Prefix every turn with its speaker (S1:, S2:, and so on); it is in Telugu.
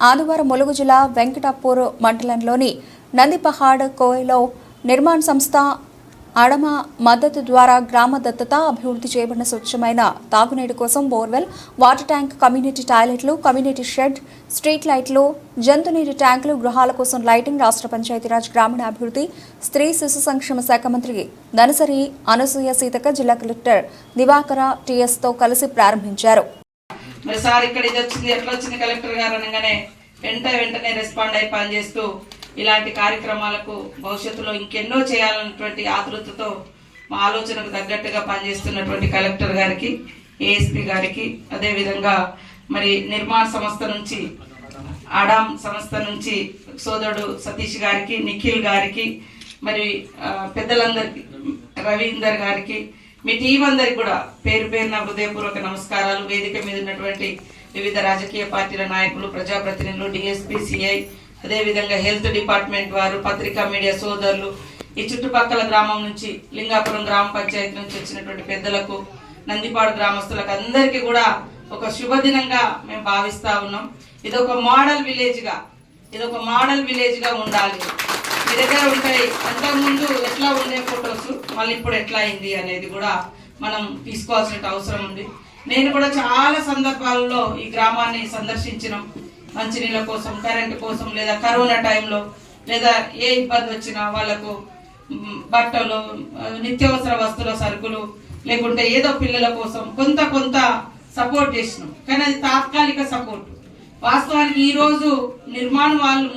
S1: ఆదివారం ములుగు జిల్లా వెంకటాపూర్ మండలంలోని నందిపహాడ్ కోయలో నిర్మాణ సంస్థ అడమ మద్దతు ద్వారా గ్రామ దత్తత అభివృద్ధి చేయబడిన స్వచ్ఛమైన తాగునీటి కోసం బోర్వెల్, వాటర్ ట్యాంక్, కమ్యూనిటీ టాయిలెట్లు, కమ్యూనిటీ షెడ్, స్ట్రీట్ లైట్లు, జంతునీటి ట్యాంకులు, గృహాల కోసం లైటింగ్ రాష్ట్ర పంచాయతీరాజ్ గ్రామీణాభివృద్ధి, స్త్రీ శిశు సంక్షేమ శాఖ మంత్రి దనసరి అనసూయ సీతక్క, జిల్లా కలెక్టర్ దివాకర టీఎస్తో కలిసి ప్రారంభించారు.
S2: మరి సార్ ఇక్కడ ఇది వచ్చింది ఎట్లా వచ్చింది కలెక్టర్ గారు అనగానే వెంటనే రెస్పాండ్ అయి పనిచేస్తూ ఇలాంటి కార్యక్రమాలకు భవిష్యత్తులో ఇంకెన్నో చేయాలన్నటువంటి ఆతృతతో మా ఆలోచనకు తగ్గట్టుగా పనిచేస్తున్నటువంటి కలెక్టర్ గారికి, ఏఎస్పీ గారికి, అదేవిధంగా మరి నిర్మాణ సంస్థ నుంచి ఆడామ్ సంస్థ నుంచి సోదరుడు సతీష్ గారికి, నిఖిల్ గారికి, మరి పెద్దలందరికీ, రవీందర్ గారికి, మీ టీం అందరికి కూడా పేరు పేరున హృదయపూర్వక నమస్కారాలు. వేదిక మీద ఉన్నటువంటి వివిధ రాజకీయ పార్టీల నాయకులు, ప్రజాప్రతినిధులు, డిఎస్పీ, సిఐ, అదేవిధంగా హెల్త్ డిపార్ట్మెంట్ వారు, పత్రికా మీడియా సోదరులు, ఈ చుట్టుపక్కల గ్రామం నుంచి లింగాపురం గ్రామ పంచాయతీ నుంచి వచ్చినటువంటి పెద్దలకు, నందిపాడు గ్రామస్తులకు అందరికీ కూడా ఒక శుభదినంగా మేము భావిస్తా ఉన్నాం. ఇదొక మోడల్ విలేజ్ గా ఉండాలి. మీ దగ్గర ఉంటాయి అంతకుముందు ఎట్లా ఉండే ఫొటోస్, మళ్ళీ ఇప్పుడు ఎట్లా అయింది అనేది కూడా మనం తీసుకోవాల్సిన అవసరం ఉంది. నేను కూడా చాలా సందర్భాల్లో ఈ గ్రామాన్ని సందర్శించినాం. మంచినీళ్ళ కోసం, కరెంటు కోసం, లేదా కరోనా టైంలో, లేదా ఏ ఇబ్బంది వచ్చినా వాళ్ళకు బట్టలు, నిత్యావసర వస్తువుల సరుకులు, లేకుంటే ఏదో పిల్లల కోసం కొంత సపోర్ట్ చేసినాం. కానీ అది తాత్కాలిక సపోర్ట్. వాస్తవానికి ఈ రోజు నిర్మాణం వాళ్ళు